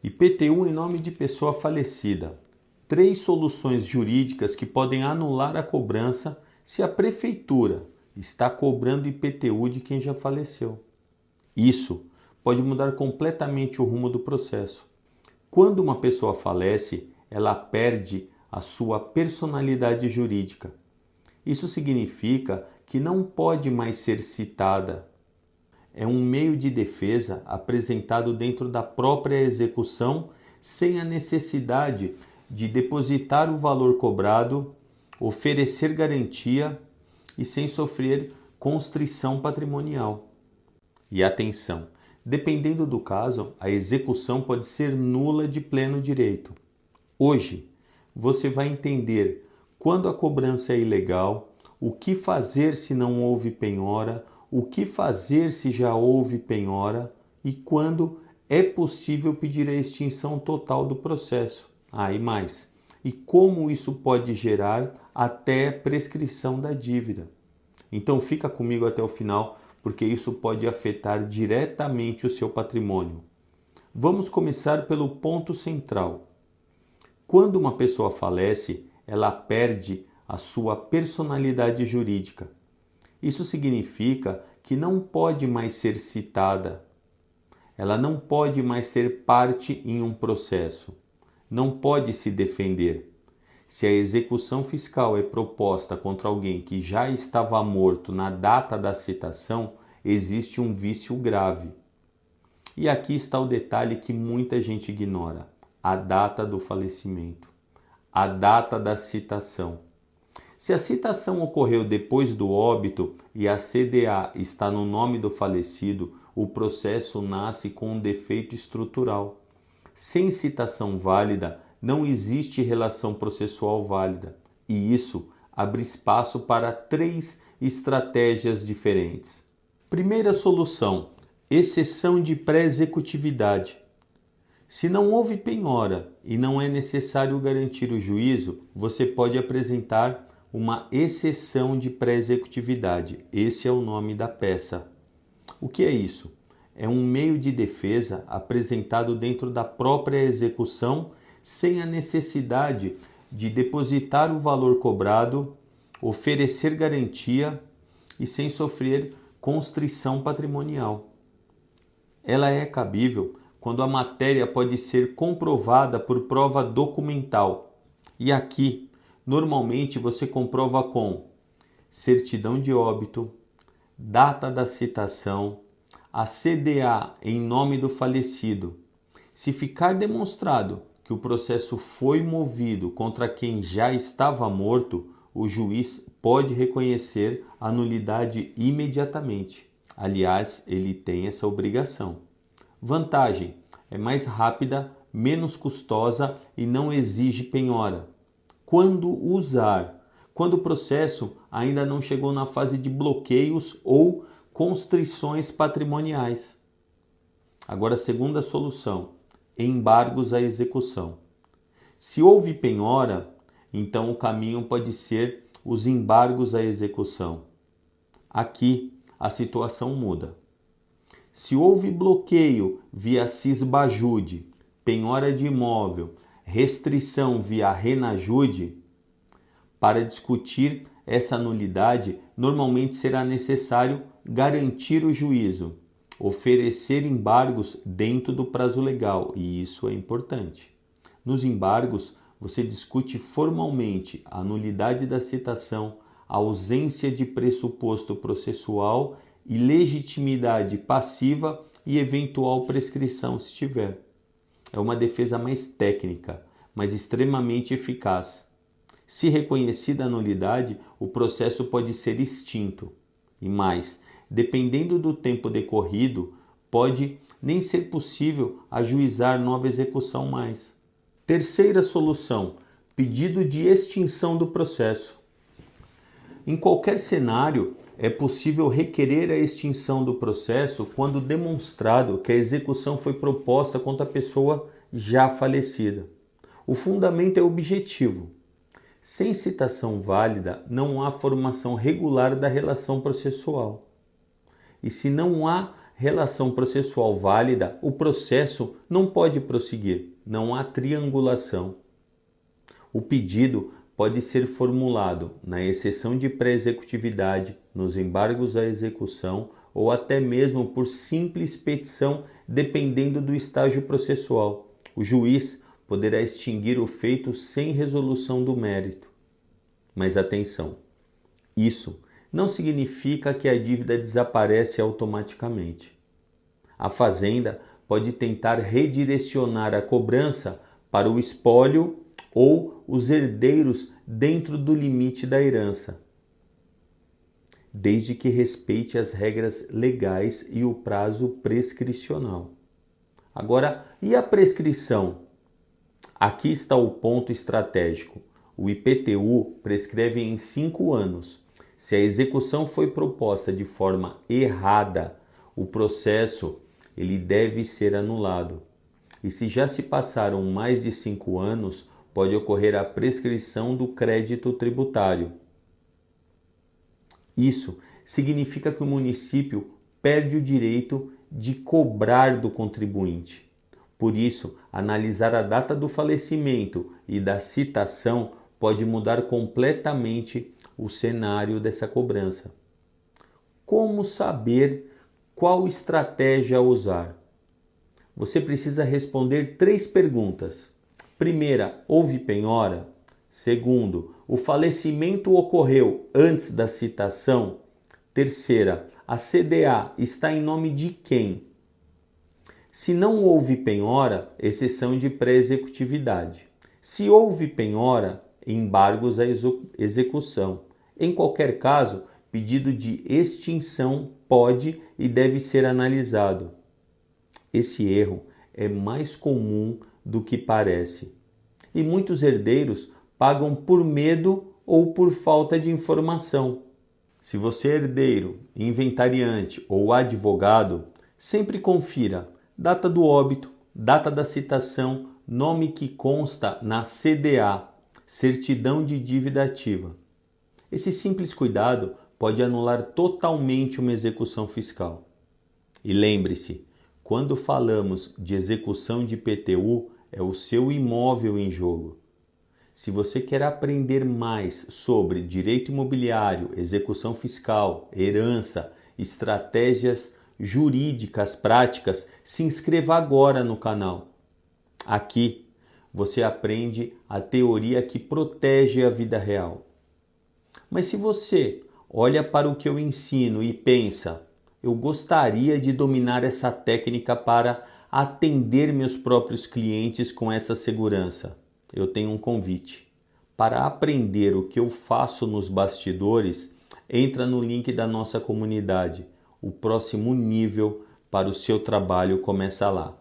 IPTU em nome de pessoa falecida. 3 soluções jurídicas que podem anular a cobrança se a prefeitura está cobrando IPTU de quem já faleceu. Isso pode mudar completamente o rumo do processo. Quando uma pessoa falece, ela perde a sua personalidade jurídica. Isso significa que não pode mais ser citada. É um meio de defesa apresentado dentro da própria execução, sem a necessidade de depositar o valor cobrado, oferecer garantia e sem sofrer constrição patrimonial. E atenção, dependendo do caso, a execução pode ser nula de pleno direito. Hoje, você vai entender quando a cobrança é ilegal, o que fazer se não houve penhora, o que fazer se já houve penhora e quando é possível pedir a extinção total do processo. E mais, e como isso pode gerar até prescrição da dívida. Então fica comigo até o final, porque isso pode afetar diretamente o seu patrimônio. Vamos começar pelo ponto central. Quando uma pessoa falece, ela perde a sua personalidade jurídica. Isso significa que não pode mais ser citada. Ela não pode mais ser parte em um processo. Não pode se defender. Se a execução fiscal é proposta contra alguém que já estava morto na data da citação, existe um vício grave. E aqui está o detalhe que muita gente ignora: a data do falecimento, a data da citação. Se a citação ocorreu depois do óbito e a CDA está no nome do falecido, o processo nasce com um defeito estrutural. Sem citação válida, não existe relação processual válida, e isso abre espaço para 3 estratégias diferentes. Primeira solução: exceção de pré-executividade. Se não houve penhora e não é necessário garantir o juízo, você pode apresentar uma exceção de pré-executividade. Esse é o nome da peça. O que é isso? É um meio de defesa apresentado dentro da própria execução, sem a necessidade de depositar o valor cobrado, oferecer garantia e sem sofrer constrição patrimonial. Ela é cabível quando a matéria pode ser comprovada por prova documental. E aqui, normalmente você comprova com certidão de óbito, data da citação, a CDA em nome do falecido. Se ficar demonstrado que o processo foi movido contra quem já estava morto, o juiz pode reconhecer a nulidade imediatamente. Aliás, ele tem essa obrigação. Vantagem: é mais rápida, menos custosa e não exige penhora. Quando usar? Quando o processo ainda não chegou na fase de bloqueios ou constrições patrimoniais. Agora, a segunda solução: embargos à execução. Se houve penhora, então o caminho pode ser os embargos à execução. Aqui a situação muda. Se houve bloqueio via cisbajude, penhora de imóvel, restrição via renajude, para discutir essa nulidade, normalmente será necessário garantir o juízo, oferecer embargos dentro do prazo legal, e isso é importante. Nos embargos, você discute formalmente a nulidade da citação, a ausência de pressuposto processual e legitimidade passiva e eventual prescrição se tiver. É uma defesa mais técnica, mas extremamente eficaz. Se reconhecida a nulidade, o processo pode ser extinto. E mais, dependendo do tempo decorrido, pode nem ser possível ajuizar nova execução mais. Terceira solução: pedido de extinção do processo. Em qualquer cenário, é possível requerer a extinção do processo quando demonstrado que a execução foi proposta contra a pessoa já falecida. O fundamento é objetivo. Sem citação válida, não há formação regular da relação processual. E se não há relação processual válida, o processo não pode prosseguir, não há triangulação. O pedido pode ser formulado na exceção de pré-executividade, nos embargos à execução ou até mesmo por simples petição, dependendo do estágio processual. O juiz poderá extinguir o feito sem resolução do mérito. Mas atenção, isso não significa que a dívida desaparece automaticamente. A Fazenda pode tentar redirecionar a cobrança para o espólio ou os herdeiros dentro do limite da herança, desde que respeite as regras legais e o prazo prescricional. Agora, e a prescrição? Aqui está o ponto estratégico. O IPTU prescreve em 5 anos. Se a execução foi proposta de forma errada, o processo ele deve ser anulado. E se já se passaram mais de 5 anos, pode ocorrer a prescrição do crédito tributário. Isso significa que o município perde o direito de cobrar do contribuinte. Por isso, analisar a data do falecimento e da citação pode mudar completamente o cenário dessa cobrança. Como saber qual estratégia usar? Você precisa responder 3 perguntas. Primeira, houve penhora? Segundo, o falecimento ocorreu antes da citação? Terceira, a CDA está em nome de quem? Se não houve penhora, exceção de pré-executividade. Se houve penhora, embargos à execução. Em qualquer caso, pedido de extinção pode e deve ser analisado. Esse erro é mais comum do que parece. E muitos herdeiros pagam por medo ou por falta de informação. Se você é herdeiro, inventariante ou advogado, sempre confira data do óbito, data da citação, nome que consta na CDA, Certidão de Dívida Ativa. Esse simples cuidado pode anular totalmente uma execução fiscal. E lembre-se, quando falamos de execução de IPTU, é o seu imóvel em jogo. Se você quer aprender mais sobre direito imobiliário, execução fiscal, herança, estratégias jurídicas práticas, se inscreva agora no canal. Aqui você aprende a teoria que protege a vida real. Mas se você olha para o que eu ensino e pensa, eu gostaria de dominar essa técnica para atender meus próprios clientes com essa segurança, eu tenho um convite. Para aprender o que eu faço nos bastidores, entra no link da nossa comunidade. O próximo nível para o seu trabalho começa lá.